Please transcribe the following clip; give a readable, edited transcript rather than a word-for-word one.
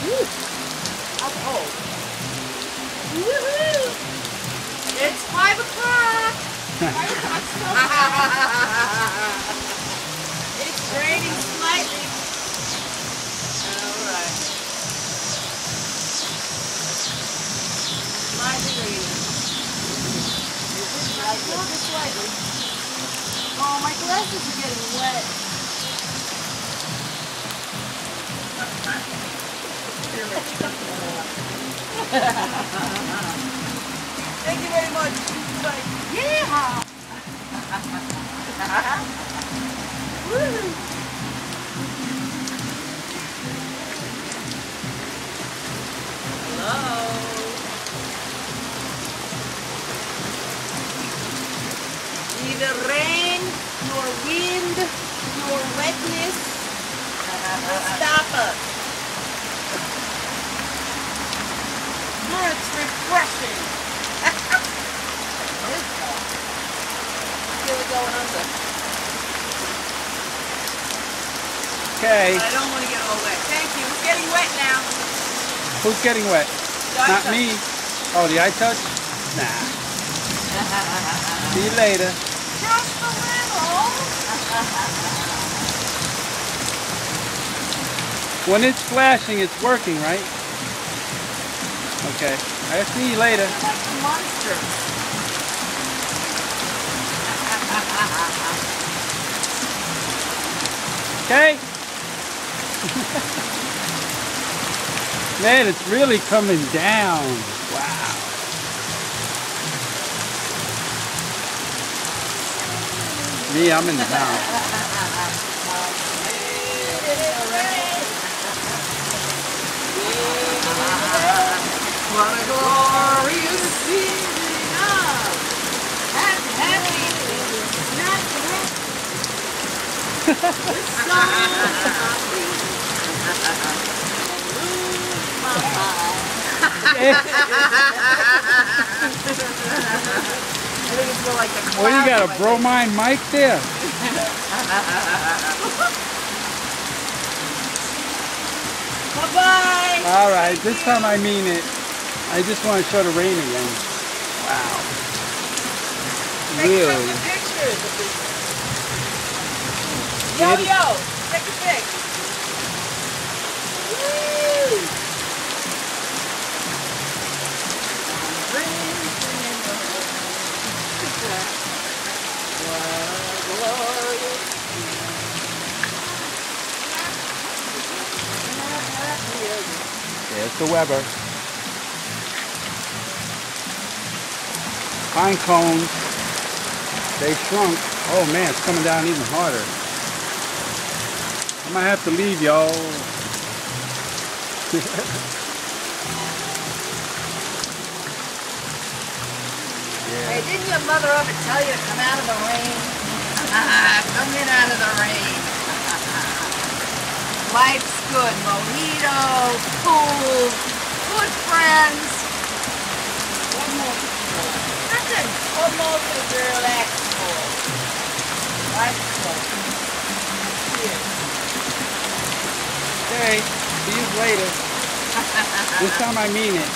Woo. How cold. Woohoo! It's 5 o'clock. 5 o'clock so It's raining slightly. Alright. Slightly raining. Just slightly. Oh, my glasses are getting wet. Thank you very much. Yeah. Woo. Hello. Neither rain nor wind nor wetness will stop us. It's refreshing. Feel it going under. Okay. But I don't want to get all wet. Thank you. It's getting wet now. Who's getting wet? Not me. Oh, the eye touch? Nah. See you later. Just a little. When it's flashing, it's working, right? Okay. I'll see you later. You're like a monster. Okay? Man, it's really coming down. Wow. Me, I'm in the house. What a glorious season of happy, not Well, you got a bromine mic there. Bye-bye. All right, this time I mean it. I just want to show the rain again. Wow. Really? Take some pictures of this. Yo, take a pic. Woo! There's the Weber. Pine cones. They shrunk. Oh man, it's coming down even harder. I might have to leave, y'all. Hey, didn't your mother ever tell you to come out of the rain? Come in out of the rain. Life's good. Mojitos, pool, good friends. One more. Nothing. One more to relax for. Life's good. Cheers. Okay, see you later. This time I mean it.